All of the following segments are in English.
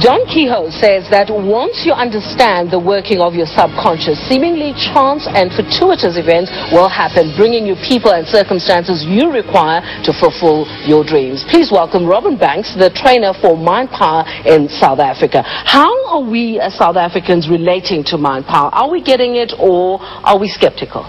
John Kehoe says that once you understand the working of your subconscious, seemingly chance and fortuitous events will happen, bringing you people and circumstances you require to fulfill your dreams. Please welcome Robin Banks, the trainer for Mind Power in South Africa. How are we as South Africans relating to Mind Power? Are we getting it, or are we skeptical?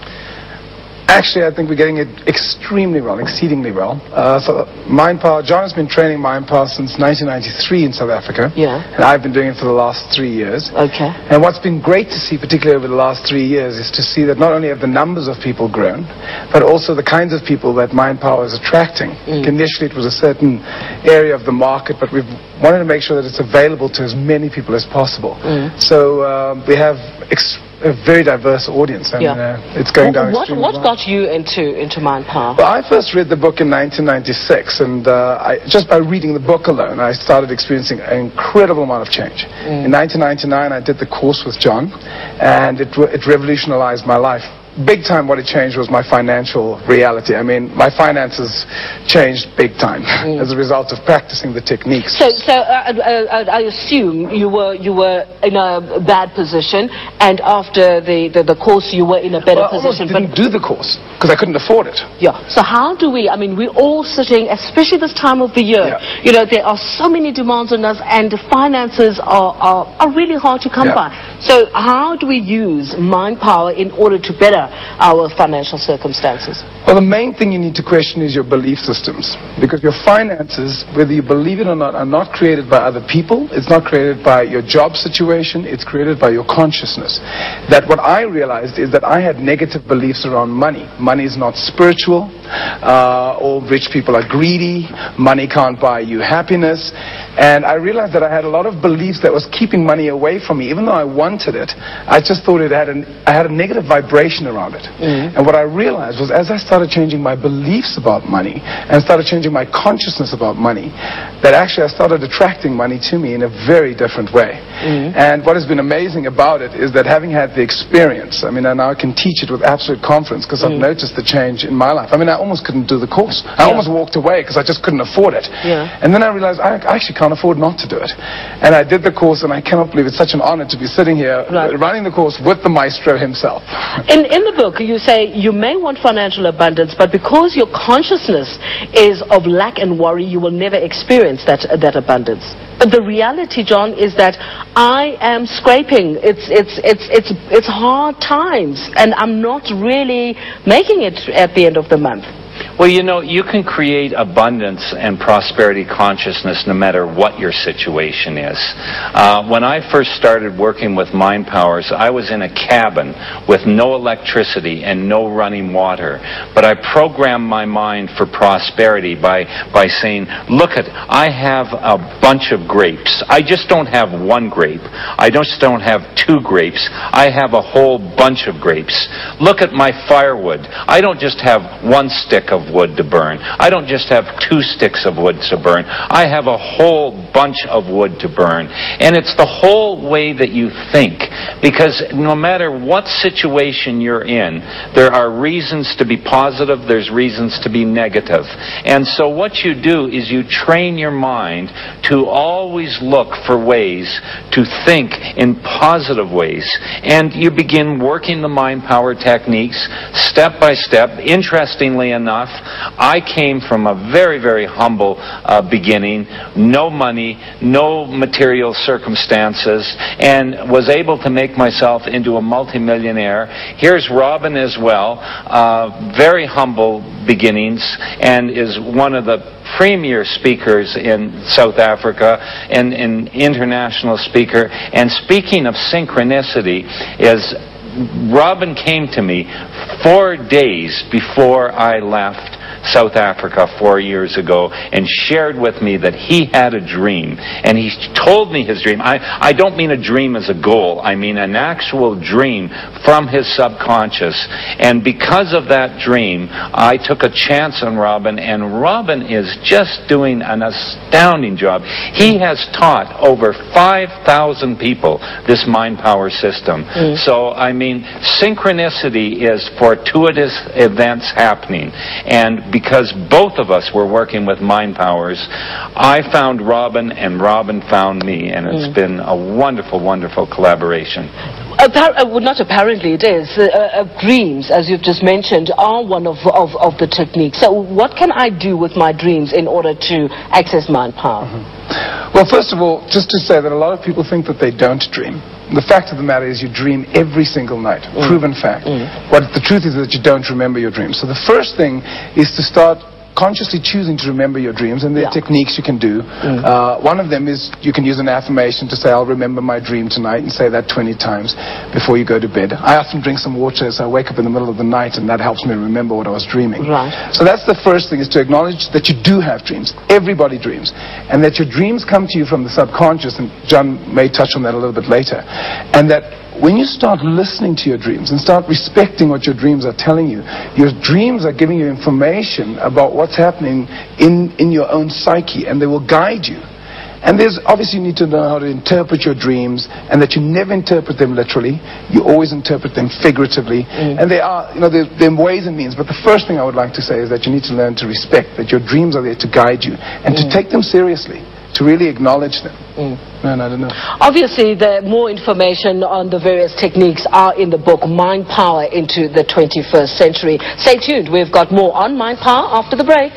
Actually, I think we're getting it extremely well, exceedingly well. So Mind Power, John has been training Mind Power since 1993 in South Africa. Yeah. And I've been doing it for the last 3 years. Okay. And what's been great to see, particularly over the last 3 years, is to see that not only have the numbers of people grown, but also the kinds of people that Mind Power is attracting. Initially, it was a certain area of the market, but we've wanted to make sure that it's available to as many people as possible. So we have a very diverse audience, and it's going down extremely well. What got you into Mind Power? Well, I first read the book in 1996, and just by reading the book alone, I started experiencing an incredible amount of change. In 1999, I did the course with John, and it revolutionized my life. Big time what it changed was my financial reality. I mean, my finances changed big time as a result of practicing the techniques. So I assume you were in a bad position, and after the course you were in a better position. I didn't do the course because I couldn't afford it. Yeah. So how do we, I mean, we're all sitting, especially this time of the year, you know, there are so many demands on us, and the finances are really hard to come by. So how do we use Mind Power in order to better our financial circumstances? Well, the main thing you need to question is your belief systems, because your finances, whether you believe it or not, are not created by other people. It's not created by your job situation. It's created by your consciousness. That what I realized is that I had negative beliefs around money. Money is not spiritual. All rich people are greedy. Money can't buy you happiness. And I realized that I had a lot of beliefs that was keeping money away from me. Even though I wanted it, I just thought I had a negative vibration around it. And what I realized was, as I started changing my beliefs about money and started changing my consciousness about money, that actually I started attracting money to me in a very different way. And what has been amazing about it is that, having had the experience, I mean, and now I can teach it with absolute confidence because I've noticed the change in my life. I mean, I almost couldn't do the course. I almost walked away because I just couldn't afford it. And then I realized I actually can't afford not to do it. And I did the course, and I cannot believe it's such an honor to be sitting here running the course with the maestro himself. In the book, you say you may want financial abundance, but because your consciousness is of lack and worry, you will never experience that abundance. But the reality, John, is that I am scraping. It's hard times, and I'm not really making it at the end of the month. Well, you know, you can create abundance and prosperity consciousness no matter what your situation is. When I first started working with Mind Powers, I was in a cabin with no electricity and no running water. But I programmed my mind for prosperity by saying, look, I have a bunch of grapes. I just don't have one grape. I just don't have 2 grapes. I have a whole bunch of grapes. Look at my firewood. I don't just have 1 stick of wood to burn. I don't just have 2 sticks of wood to burn. I have a whole bunch of wood to burn. And it's the whole way that you think. Because no matter what situation you're in, there are reasons to be positive, there's reasons to be negative. And so what you do is you train your mind to always look for ways to think in positive ways. And you begin working the Mind Power techniques step by step. Interestingly enough, I came from a very, very humble beginning, no money, no material circumstances, and was able to make myself into a multimillionaire. Here's Robin as well, very humble beginnings, and is one of the premier speakers in South Africa and an international speaker. And speaking of synchronicity, is Robin came to me 4 days before I left South Africa 4 years ago and shared with me that he had a dream. And he told me his dream. I don't mean a dream as a goal. I mean an actual dream from his subconscious. And because of that dream, I took a chance on Robin, and Robin is just doing an astounding job. He has taught over 5,000 people this Mind Power system. So, I mean, synchronicity is fortuitous events happening. And because both of us were working with Mind Powers. I found Robin and Robin found me, and it's been a wonderful, wonderful collaboration. Well, not apparently, it is. Dreams, as you've just mentioned, are one of the techniques. So what can I do with my dreams in order to access mind power? Well, first of all, just to say that a lot of people think that they don't dream. The fact of the matter is you dream every single night. Proven fact. What the truth is that you don't remember your dreams. So the first thing is to start consciously choosing to remember your dreams, and there are techniques you can do. One of them is you can use an affirmation to say, I'll remember my dream tonight, and say that 20 times before you go to bed. I often drink some water, so I wake up in the middle of the night, and that helps me remember what I was dreaming. So that's the first thing, is to acknowledge that you do have dreams. Everybody dreams. And that your dreams come to you from the subconscious, and John may touch on that a little bit later. And that when you start listening to your dreams and start respecting what your dreams are telling you, your dreams are giving you information about what's happening in your own psyche, and they will guide you. And there's obviously you need to know how to interpret your dreams, and that you never interpret them literally. You always interpret them figuratively. And there are, there are ways and means. But the first thing I would like to say is that you need to learn to respect that your dreams are there to guide you, and to take them seriously, to really acknowledge them. Man, I don't know. Obviously, the more information on the various techniques are in the book, Mind Power into the 21st Century. Stay tuned. We've got more on Mind Power after the break.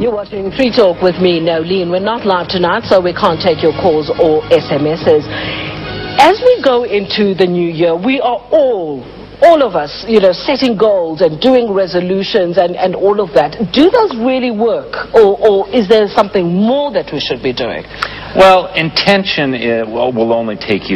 You're watching Free Talk with me, Nolene. We're not live tonight, so we can't take your calls or SMSs. As we go into the new year, we are all of us, setting goals and doing resolutions and all of that. Do those really work, or is there something more that we should be doing? Well, intention will only take you